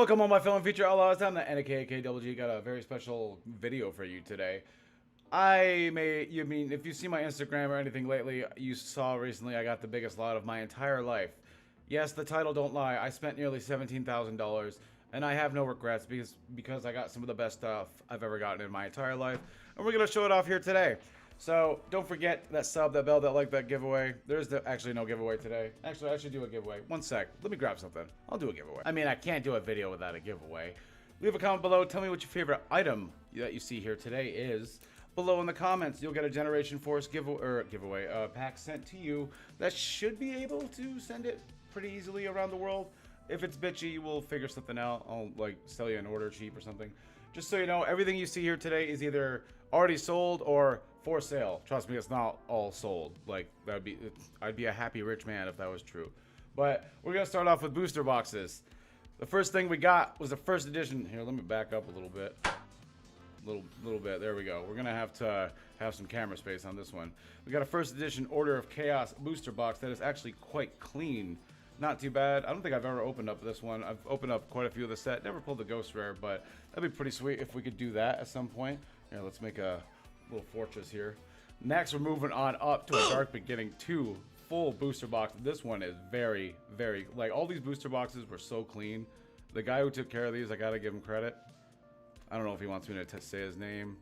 Welcome on my film feature outlaws. I'm the NKKWG. Got a very special video for you today. If you see my Instagram or anything lately, you saw recently I got the biggest lot of my entire life. Yes, the title don't lie. I spent nearly $17,000 and I have no regrets because I got some of the best stuff I've ever gotten in my entire life. And we're going to show it off here today. So don't forget that sub, that bell, that like, that giveaway. There's actually no giveaway today. Actually, I should do a giveaway. One sec. Let me grab something. I'll do a giveaway. I mean, I can't do a video without a giveaway. Leave a comment below. Tell me what your favorite item that you see here today is. Below in the comments, you'll get a Generation Force giveaway pack sent to you that should be able to send it pretty easily around the world. If it's bitchy, we'll figure something out. I'll like sell you an order cheap or something. Just so you know, everything you see here today is either already sold or for sale. Trust me, it's not all sold. Like I'd be a happy rich man if that was true. But we're gonna start off with booster boxes. The first thing we got was the first edition. Here, let me back up a little bit. Little bit. There we go. We're gonna have to have some camera space on this one. We got a first edition Order of Chaos booster box that is actually quite clean. Not too bad. I don't think I've ever opened up this one. I've opened up quite a few of the set. Never pulled the Ghost Rare, but that'd be pretty sweet if we could do that at some point. Here, let's make a little fortress here. Next, we're moving on up to a Dark Beginning 2 full booster box. This one is very, very, like, all these booster boxes were so clean. The guy who took care of these, I gotta give him credit. I don't know if he wants me to say his name,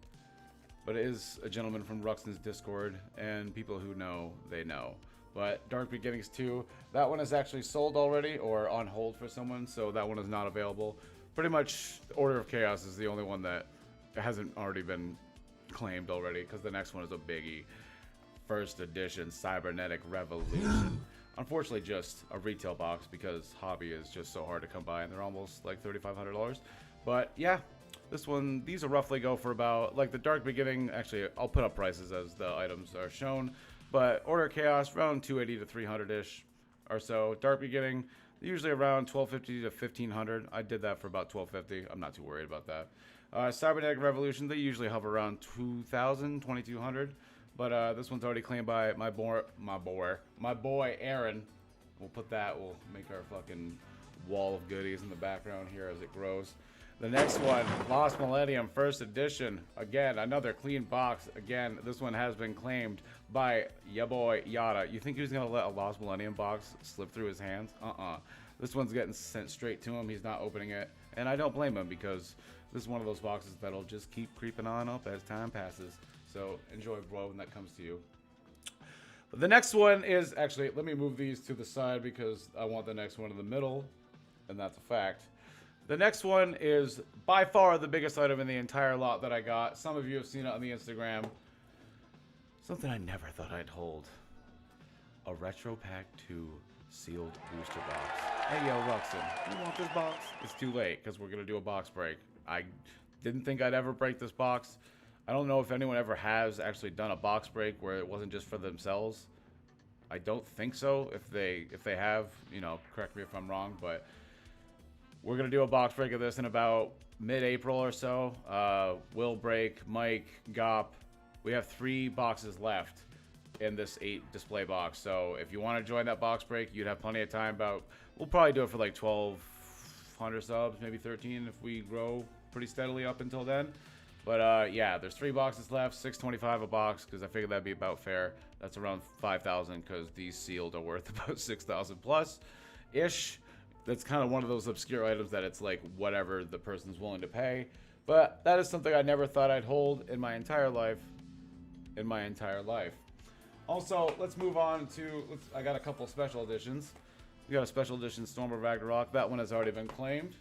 but it is a gentleman from Ruxton's Discord, and people who know, they know. But Dark Beginnings 2, that one is actually sold already or on hold for someone, so that one is not available. Pretty much, Order of Chaos is the only one that hasn't already been claimed already, because the next one is a biggie. First edition Cybernetic Revolution. Unfortunately, just a retail box because hobby is just so hard to come by, and they're almost like $3,500. But yeah, this one, these will roughly go for about, like the Dark Beginning, actually, I'll put up prices as the items are shown. But Order of Chaos, around 280 to 300-ish or so. Dark Beginning, usually around 1250 to 1500. I did that for about 1250. I'm not too worried about that. Cybernetic Revolution, they usually hover around 2000, 2200. But this one's already claimed by my boy Aaron. We'll make our fucking wall of goodies in the background here as it grows. The next one, Lost Millennium First Edition. Again, another clean box. Again, this one has been claimed by ya boy Yada. You think he was gonna let a Lost Millennium box slip through his hands? This one's getting sent straight to him. He's not opening it, and I don't blame him because this is one of those boxes that'll just keep creeping on up as time passes. So enjoy, bro, when that comes to you. But the next one is actually, let me move these to the side because I want the next one in the middle, and that's a fact. The next one is by far the biggest item in the entire lot that I got. Some of you have seen it on the Instagram. Something I never thought I'd hold. A Retro Pack 2 sealed booster box. Hey, yo, Ruxton, you want this box? It's too late because we're going to do a box break. I didn't think I'd ever break this box. I don't know if anyone ever has actually done a box break where it wasn't just for themselves. I don't think so. If they have, you know, correct me if I'm wrong, but we're going to do a box break of this in about mid-April or so. Will Break, Mike, Gop. We have 3 boxes left in this 8 display box. So if you want to join that box break, you'd have plenty of time. We'll probably do it for like 1,200 subs, maybe 13 if we grow pretty steadily up until then. But yeah, there's 3 boxes left, $625 a box, because I figured that'd be about fair. That's around 5,000 because these sealed are worth about 6,000 plus-ish. That's kind of one of those obscure items that it's like whatever the person's willing to pay. But that is something I never thought I'd hold in my entire life. Also, let's move on to, I got a couple special editions. We got a special edition Storm of Ragnarok. That one has already been claimed.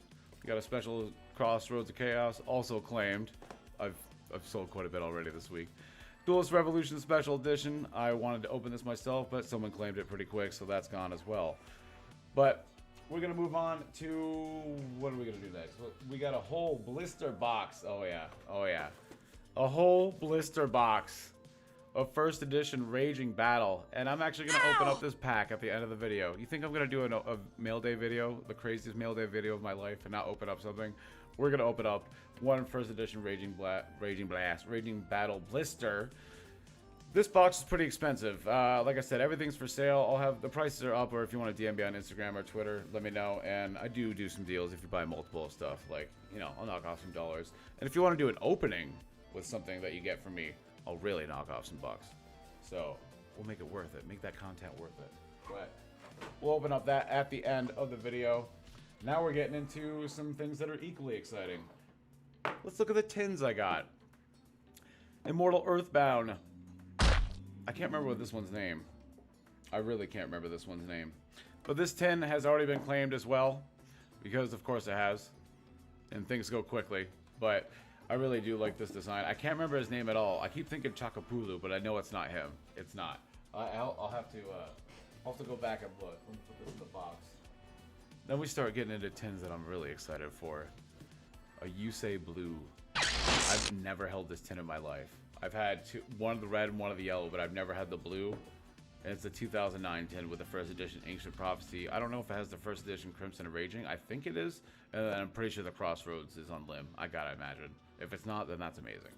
We got a special Crossroads of Chaos, also claimed. I've sold quite a bit already this week. Duelist Revolution Special Edition. I wanted to open this myself, but someone claimed it pretty quick, so that's gone as well. But we're going to move on to, what are we going to do next? We got a whole blister box. Oh, yeah. A whole blister box of first edition Raging Battle. And I'm actually going to open up this pack at the end of the video. You think I'm going to do a mail day video, the craziest mail day video of my life, and not open up something? We're going to open up one first edition Raging Battle blister. This box is pretty expensive. Like I said, everything's for sale. I'll have the prices are up, or if you want to DM me on Instagram or Twitter, let me know. And I do some deals if you buy multiple stuff. Like, you know, I'll knock off some dollars. And if you want to do an opening with something that you get from me, I'll really knock off some bucks. So we'll make it worth it. Make that content worth it. But we'll open up that at the end of the video. Now we're getting into some things that are equally exciting. Let's look at the tins I got. Immortal Earthbound. I can't remember what this one's name. I really can't remember this one's name. But this tin has already been claimed as well. Because of course it has. And things go quickly. But I really do like this design. I can't remember his name at all. I keep thinking Chakapulu, but I know it's not him. It's not. I'll have to go back and look. Let me put this in the box. Then we start getting into tins that I'm really excited for. A Yusei Blue. I've never held this tin in my life. I've had one of the red and one of the yellow, but I've never had the blue. And it's a 2009 tin with the first edition Ancient Prophecy. I don't know if it has the first edition Crimson and Raging. I think it is. And then I'm pretty sure the Crossroads is on limb. I gotta imagine. If it's not, then that's amazing.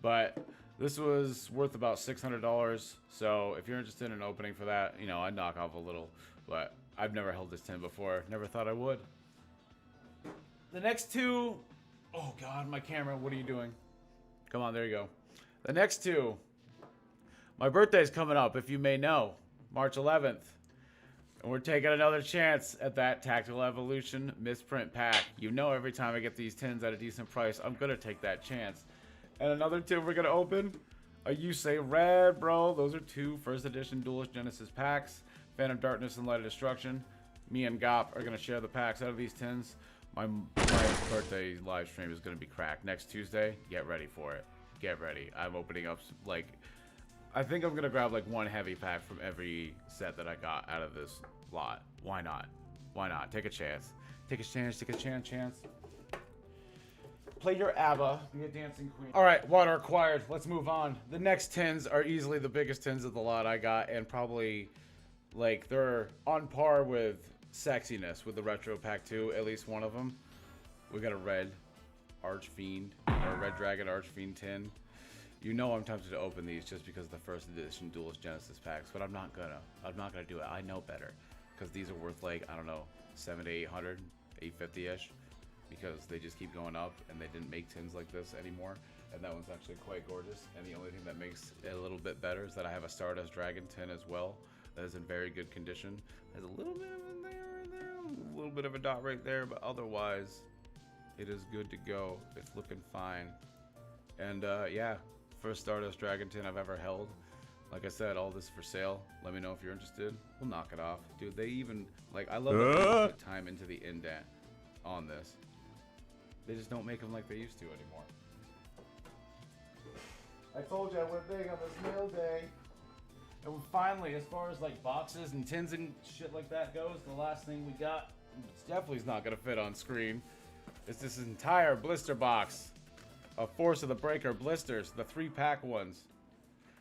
But this was worth about $600. So if you're interested in an opening for that, you know, I'd knock off a little. But I've never held this tin before. Never thought I would. The next two... Oh, God, my camera. What are you doing? Come on, there you go. The next two. My birthday's coming up, if you may know. March 11th. And we're taking another chance at that Tactical Evolution misprint pack. You know every time I get these tins at a decent price, I'm going to take that chance. And another tin we're going to open. A Yusei Red, bro. Those are two first edition Duelist Genesis packs. Phantom Darkness and Light of Destruction. Me and Gop are going to share the packs out of these tins. My birthday live stream is going to be cracked next Tuesday. Get ready for it. Get ready. I'm opening up, like, I think I'm going to grab, like, one heavy pack from every set that I got out of this lot. Why not? Why not? Take a chance. Take a chance. Take a chance. Play your ABBA. Be a dancing queen. All right, water acquired. Let's move on. The next tins are easily the biggest tins of the lot I got, and probably, like, they're on par with sexiness with the Retro Pack 2, at least one of them. We got a red Archfiend, or a red Dragon Archfiend tin. You know I'm tempted to open these just because of the first edition Duelist Genesis packs, but I'm not gonna do it. I know better, because these are worth, like, I don't know, 700 to 800, 850-ish, because they just keep going up, and they didn't make tins like this anymore. And that one's actually quite gorgeous. And the only thing that makes it a little bit better is that I have a Stardust Dragon tin as well. That is in very good condition. There's a little bit of in there, a little bit of a dot right there, but otherwise, it is good to go. It's looking fine. And yeah, first Stardust Dragon tin I've ever held. Like I said, all this for sale. Let me know if you're interested. We'll knock it off. Dude, they even, like, I love that they put time into the indent on this. They just don't make them like they used to anymore. I told you I went big on this mail day. And finally, as far as like boxes and tins and shit like that goes, the last thing we got, definitely is not going to fit on screen, is this entire blister box of Force of the Breaker blisters, the 3-pack ones.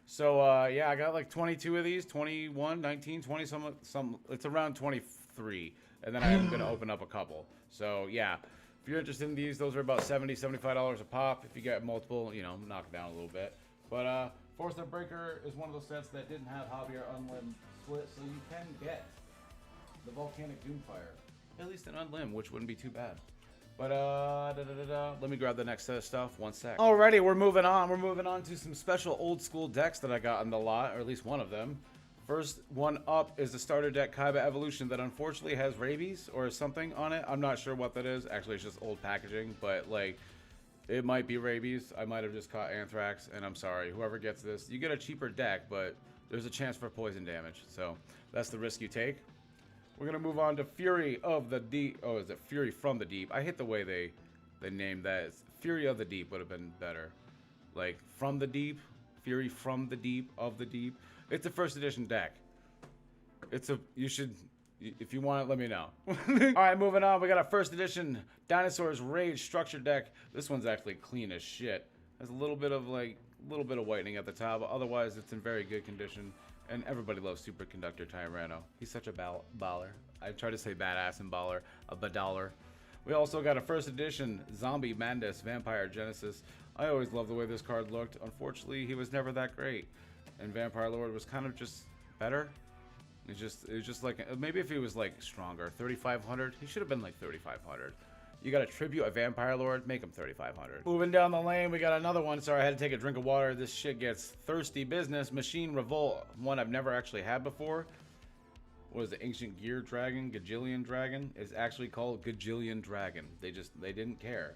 So yeah, I got like 22 of these, 21, 19, 20, some, it's around 23. And then I am going to open up a couple. So yeah, if you're interested in these, those are about $70, $75 a pop. If you get multiple, you know, knock it down a little bit. But Force of the Breaker is one of those sets that didn't have Hobby or Unlim split, so you can get the Volcanic Doomfire. At least an Unlim, which wouldn't be too bad. But let me grab the next set of stuff. One sec. Alrighty, we're moving on. We're moving on to some special old school decks that I got in the lot, or at least one of them. First one up is the starter deck Kaiba Evolution that unfortunately has rabies or something on it. I'm not sure what that is. Actually, it's just old packaging, but like, it might be rabies. I might have just caught anthrax, and I'm sorry. Whoever gets this, you get a cheaper deck, but there's a chance for poison damage. So that's the risk you take. We're gonna move on to Fury of the Deep. Oh, is it Fury from the Deep? I hate the way they named that. Fury of the Deep would have been better. Like from the deep, Fury from the Deep of the Deep. It's a first edition deck. It's a, you should, if you want it, let me know. All right, moving on. We got a first edition Dinosaurs Rage structure deck. This one's actually clean as shit. Has a little bit of whitening at the top, but otherwise it's in very good condition. And everybody loves Superconductor Tyranno. He's such a baller. I try to say badass and baller, a badaller. We also got a first edition Zombie Mandus Vampire Genesis. I always loved the way this card looked. Unfortunately, he was never that great. and Vampire Lord was kind of just better. It was just like, maybe if he was like stronger, 3,500. He should have been like 3,500. You got to tribute a Vampire Lord, make him 3,500. Moving down the lane, we got another one. Sorry, I had to take a drink of water. This shit gets thirsty business. Machine Revolt, one I've never actually had before. What is it? Ancient Gear Dragon, Gajillion Dragon. It's actually called Gajillion Dragon. They didn't care.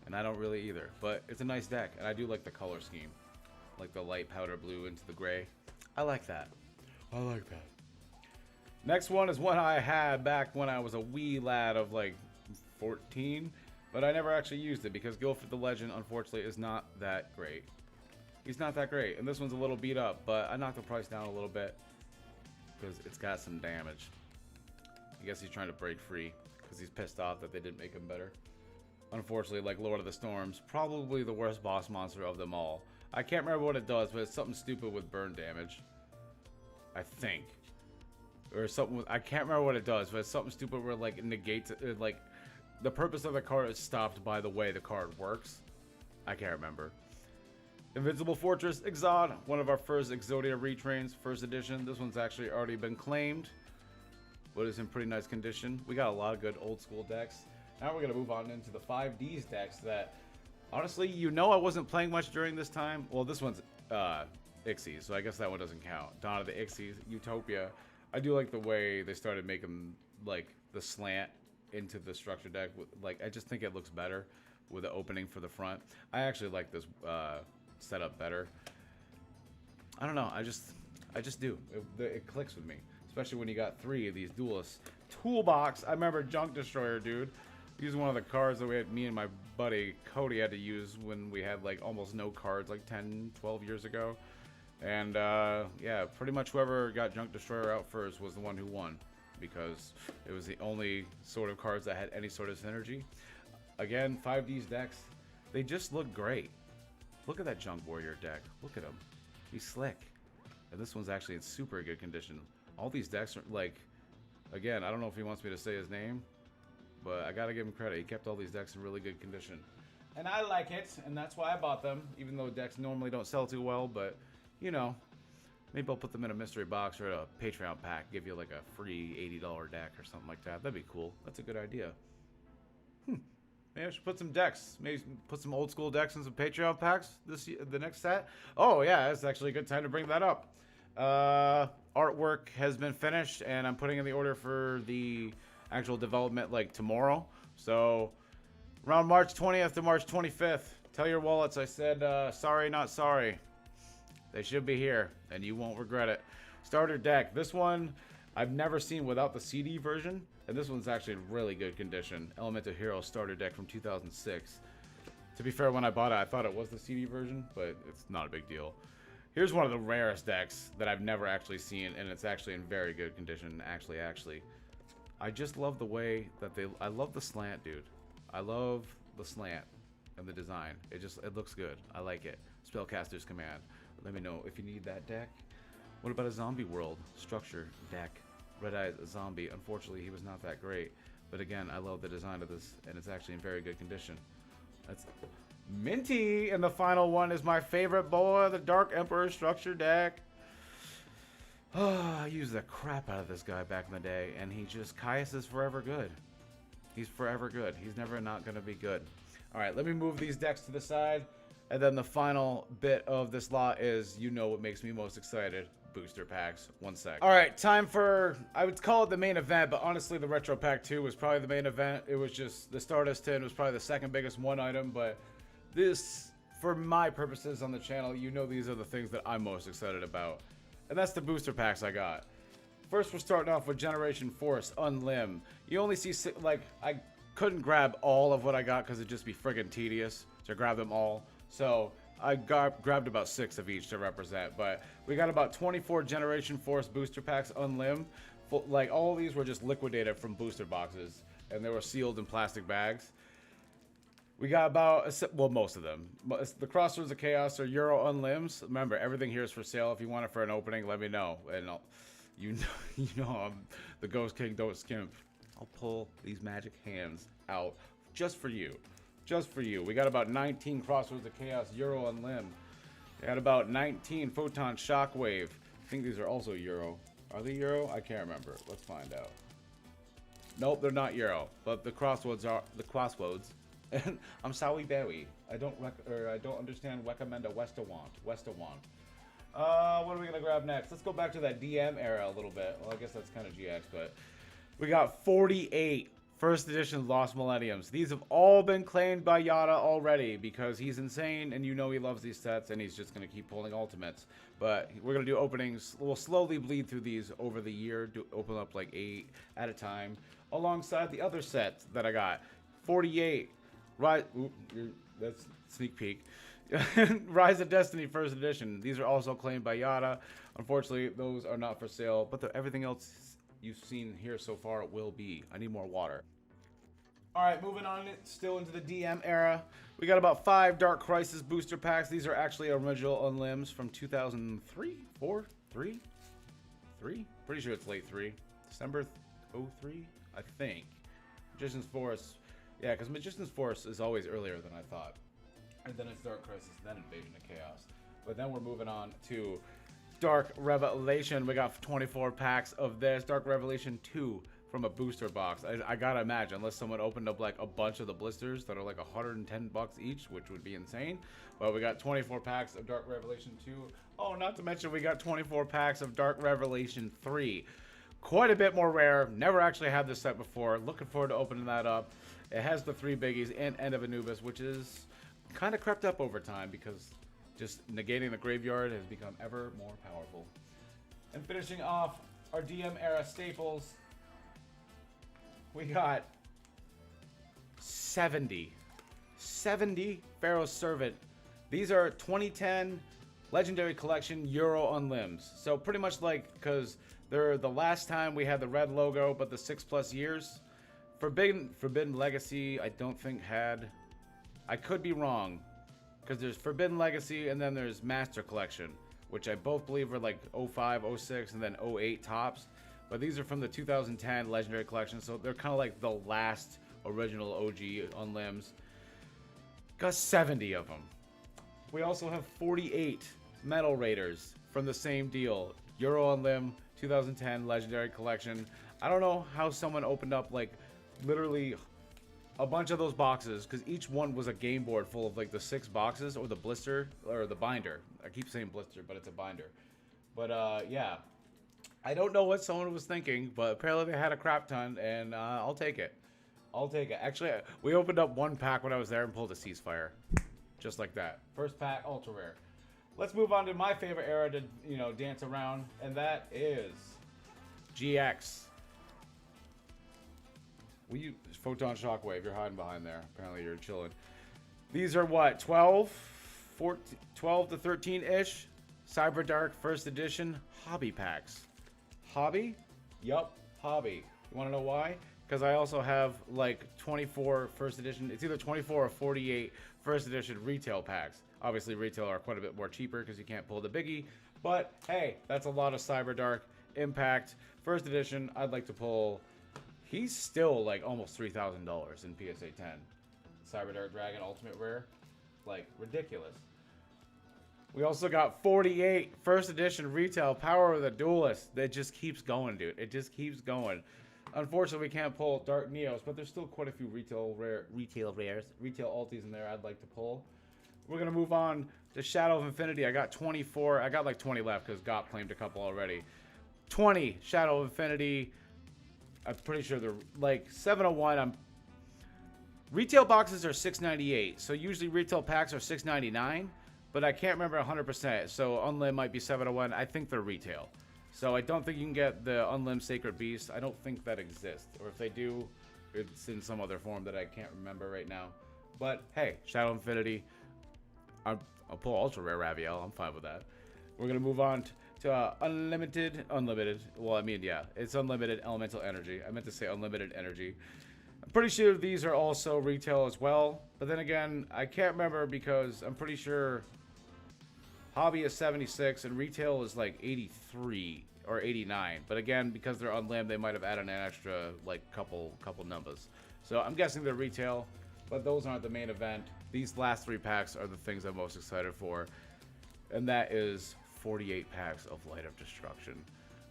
And I don't really either. But it's a nice deck, and I do like the color scheme. Like the light powder blue into the gray. I like that. I like that. Next one is one I had back when I was a wee lad of like 14, but I never actually used it because Guilford the Legend, unfortunately, is not that great. He's not that great, and this one's a little beat up, but I knocked the price down a little bit because it's got some damage. I guess he's trying to break free because he's pissed off that they didn't make him better. Unfortunately, like Lord of the Storms, probably the worst boss monster of them all. I can't remember what it does, but it's something stupid with burn damage. I think. Or something with, I can't remember what it does, but it's something stupid where it like negates it, like the purpose of the card is stopped by the way the card works. I can't remember. Invincible Fortress Exod, one of our first Exodia retrains, first edition. This one's actually already been claimed, but it's in pretty nice condition. We got a lot of good old school decks. Now we're gonna move on into the 5Ds decks that, honestly, you know, I wasn't playing much during this time. Well, this one's Ixies, so I guess that one doesn't count. Dawn of the Ixies, Utopia. I do like the way they started making like the slant into the structure deck. Like, I just think it looks better with the opening for the front. I actually like this setup better. I don't know. I just do. It clicks with me, especially when you got 3 of these duelists. Toolbox. I remember Junk Destroyer, dude. He's one of the cards that me and my buddy Cody had to use when we had like almost no cards like 10, 12 years ago. And yeah, pretty much whoever got Junk Destroyer out first was the one who won, because it was the only sort of cards that had any sort of synergy. Again, 5D's decks, they just look great. Look at that Junk Warrior deck. Look at him. He's slick. And this one's actually in super good condition. All these decks are like, again, I don't know if he wants me to say his name, but I gotta give him credit. He kept all these decks in really good condition. And I like it, and that's why I bought them, even though decks normally don't sell too well, but you know, maybe I'll put them in a mystery box or a Patreon pack, give you like a free $80 deck or something like that. That'd be cool. That's a good idea. Maybe I should put some decks. Maybe put some old school decks in some Patreon packs the next set. Oh yeah, it's actually a good time to bring that up. Artwork has been finished, and I'm putting in the order for the actual development like tomorrow. So around March 20th to March 25th, tell your wallets I said sorry, not sorry. They should be here, and you won't regret it. Starter deck. This one I've never seen without the CD version, and this one's actually in really good condition. Elemental Hero starter deck from 2006. To be fair, when I bought it, I thought it was the CD version, but it's not a big deal. Here's one of the rarest decks that I've never actually seen, and it's actually in very good condition. Actually. I just love the way that I love the slant, dude. I love the slant and the design. It looks good. I like it. Spellcaster's Command. Let me know if you need that deck. What about a Zombie World structure deck? Red Eyes Zombie. Unfortunately, he was not that great. But again, I love the design of this, and it's actually in very good condition. That's Minty, and the final one is my favorite boy, the Dark Emperor structure deck. I used the crap out of this guy back in the day, and Caius is forever good. He's forever good. He's never not going to be good. All right, let me move these decks to the side. And then the final bit of this lot is, you know what makes me most excited, booster packs. 1 sec. All right, time for, I would call it the main event, but honestly the Retro Pack 2 was probably the main event. It was just, the Stardust tin was probably the second biggest one item, but this, for my purposes on the channel, you know these are the things that I'm most excited about. And that's the booster packs I got. First, we're starting off with Generation Force Unlim. You only see, like, I couldn't grab all of what I got because it'd just be friggin' tedious to grab them all. So I grabbed about 6 of each to represent, but we got about 24 Generation Force booster packs Unlim. Like, all of these were just liquidated from booster boxes, and they were sealed in plastic bags. We got about, well, most of them. The Crossroads of Chaos are Euro Unlims. Remember, everything here is for sale. If you want it for an opening, let me know. And you know I'm the Ghost King, don't skimp. I'll pull these magic hands out just for you. Just for you. We got about 19 Crossroads of Chaos Euro Unlim. Got about 19 photon shockwave. I think these are also Euro. Are they Euro? I can't remember. Let's find out. Nope, they're not Euro, but the crossroads are the crossroads. I'm sorry, Barry. I don't understand. Recommend a Westerwant. What are we gonna grab next? Let's go back to that DM era a little bit. Well, I guess that's kind of GX, but we got 48 first edition Lost Millenniums. These have all been claimed by Yada already because he's insane, and you know he loves these sets, and he's just gonna keep pulling ultimates. But we're gonna do openings. We'll slowly bleed through these over the year. Open up like 8 at a time, alongside the other sets that I got. 48. Right. That's sneak peek. Rise of Destiny First Edition. These are also claimed by Yada. Unfortunately, those are not for sale, but everything else you've seen here so far will be. I need more water. Alright, moving on still into the DM era. We got about 5 Dark Crisis booster packs. These are actually original Unlims from 2003? 4? 3? 3? Pretty sure it's late 3. December 03? I think. Magician's Force. Yeah, because Magician's Force is always earlier than I thought. And then it's Dark Crisis, then Invasion of Chaos. But then we're moving on to Dark Revelation. We got 24 packs of this. Dark Revelation 2 from a booster box. I gotta imagine, unless someone opened up like a bunch of the blisters that are like 110 bucks each, which would be insane. But we got 24 packs of Dark Revelation 2. Oh, not to mention we got 24 packs of Dark Revelation 3. Quite a bit more rare. Never actually had this set before. Looking forward to opening that up. It has the 3 biggies and End of Anubis, which is kind of crept up over time because just negating the graveyard has become ever more powerful. And finishing off our DM era staples, we got 70 Pharaoh's Servant. These are 2010 Legendary Collection Euro Unlims. So pretty much like, because they're the last time we had the red logo, but the 6+ years. Forbidden Legacy, I don't think had. I could be wrong, because there's Forbidden Legacy and then there's Master Collection, which I both believe were like 05, 06, and then 08 tops. But these are from the 2010 Legendary Collection, so they're kind of like the last original OG Unlims. Got 70 of them. We also have 48 Metal Raiders from the same deal. Euro Unlim, 2010 Legendary Collection. I don't know how someone opened up like literally a bunch of those boxes, because each one was a game board full of like the 6 boxes, or the blister, or the binder. I keep saying blister, but it's a binder. But yeah, I don't know what someone was thinking, but apparently they had a crap ton, and I'll take it. I'll take it. Actually, we opened up one pack when I was there and pulled a ceasefire, just like that. First pack, ultra rare. Let's move on to my favorite era to, you know, dance around, and that is GX. Photon Shockwave, you're hiding behind there. Apparently you're chilling. These are what, 12 to 13-ish Cyber Dark First Edition hobby packs. Hobby? Yup, hobby. You want to know why? Because I also have like 24 First Edition. It's either 24 or 48 First Edition retail packs. Obviously, retail are quite a bit more cheaper because you can't pull the biggie. But hey, that's a lot of Cyber Dark Impact First Edition. I'd like to pull. He's still like almost $3,000 in PSA 10. Cyber Dark Dragon Ultimate Rare, like ridiculous. We also got 48 First Edition retail Power of the Duelist. That just keeps going, dude. It just keeps going. Unfortunately, we can't pull Dark Neos, but there's still quite a few retail rares, retail alties in there I'd like to pull. We're gonna move on to Shadow of Infinity. I got 24. I got like 20 left because Gop claimed a couple already. 20 Shadow of Infinity. I'm pretty sure they're like 701. Retail boxes are $6.98, so usually retail packs are $6.99, but I can't remember 100%. So Unlim might be 701. I think they're retail. So I don't think you can get the Unlim Sacred Beast. I don't think that exists, or if they do, it's in some other form that I can't remember right now. But hey, Shadow of Infinity. I'll pull Ultra Rare Raviel. I'm fine with that. We're gonna move on to unlimited. Well, I mean, yeah, it's unlimited elemental energy. I meant to say unlimited energy. I'm pretty sure these are also retail as well. But then again, I can't remember because I'm pretty sure hobby is 76 and retail is like 83 or 89. But again, because they're unlim, they might have added an extra like couple numbers. So I'm guessing they're retail, but those aren't the main event. These last 3 packs are the things I'm most excited for. And that is 48 packs of Light of Destruction.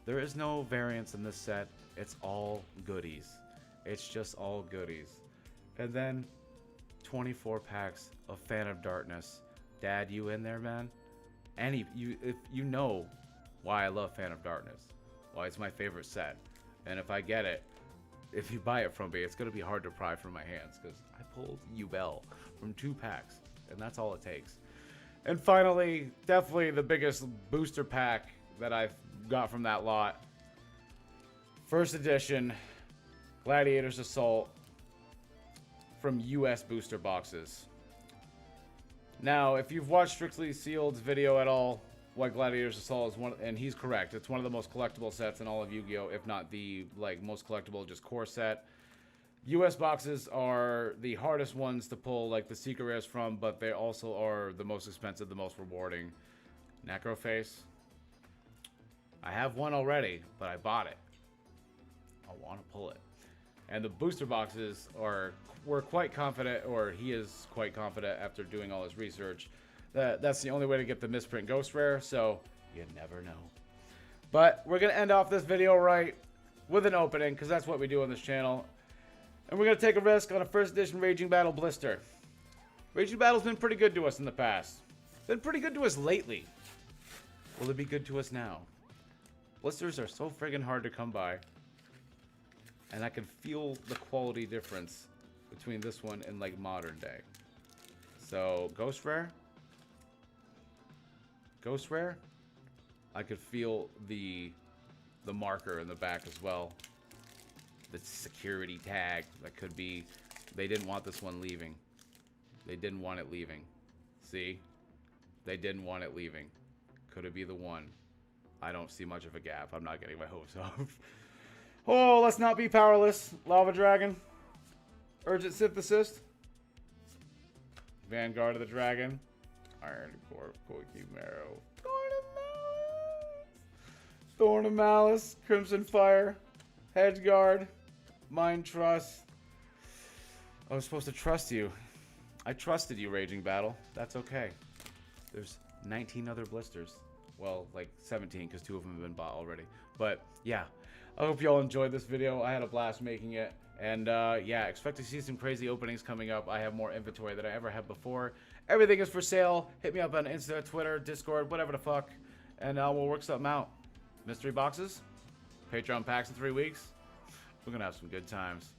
There is no variance in this set. It's all goodies. It's just all goodies. And then 24 packs of Fan of Darkness. Dad, you in there, man? If you know why I love Fan of Darkness, why it's my favorite set, and if I get it, if you buy it from me, it's gonna be hard to pry from my hands because I pulled Yubel from 2 packs, and that's all it takes. And finally, definitely the biggest booster pack that I've got from that lot. First edition, Gladiator's Assault from US booster boxes. Now, if you've watched Strictly Sealed's video at all, what Gladiator's Assault is one, and he's correct, it's one of the most collectible sets in all of Yu-Gi-Oh, if not the most collectible, just core set. US boxes are the hardest ones to pull, like the secret rares from, but they also are the most expensive, the most rewarding. Necroface. I have one already, but I bought it. I want to pull it. And the booster boxes we're quite confident, or he is quite confident after doing all his research, that that's the only way to get the misprint ghost rare, so you never know. But we're going to end off this video right with an opening, because that's what we do on this channel. And we're going to take a risk on a first edition Raging Battle blister. Raging Battle's been pretty good to us in the past. Been pretty good to us lately. Will it be good to us now? Blisters are so friggin' hard to come by. And I can feel the quality difference between this one and like modern day. So, Ghost Rare. Ghost Rare. I could feel the marker in the back as well. The security tag that could be, they didn't want this one leaving. They didn't want it leaving. See? They didn't want it leaving. Could it be the one? I don't see much of a gap. I'm not getting my hopes up. Oh, let's not be powerless. Lava Dragon. Urgent Synthesis. Vanguard of the Dragon. Iron Core, Koiki Marrow. Thorn of Malice. Crimson Fire. Hedgeguard. Mind Trust. I was supposed to trust you. I trusted you, Raging Battle. That's okay. There's 19 other blisters. Well, like 17, because 2 of them have been bought already. But, yeah. I hope you all enjoyed this video. I had a blast making it. And, yeah, expect to see some crazy openings coming up. I have more inventory than I ever have before. Everything is for sale. Hit me up on Insta, Twitter, Discord, whatever the fuck. And we'll work something out. Mystery boxes. Patreon packs in 3 weeks. We're going to have some good times.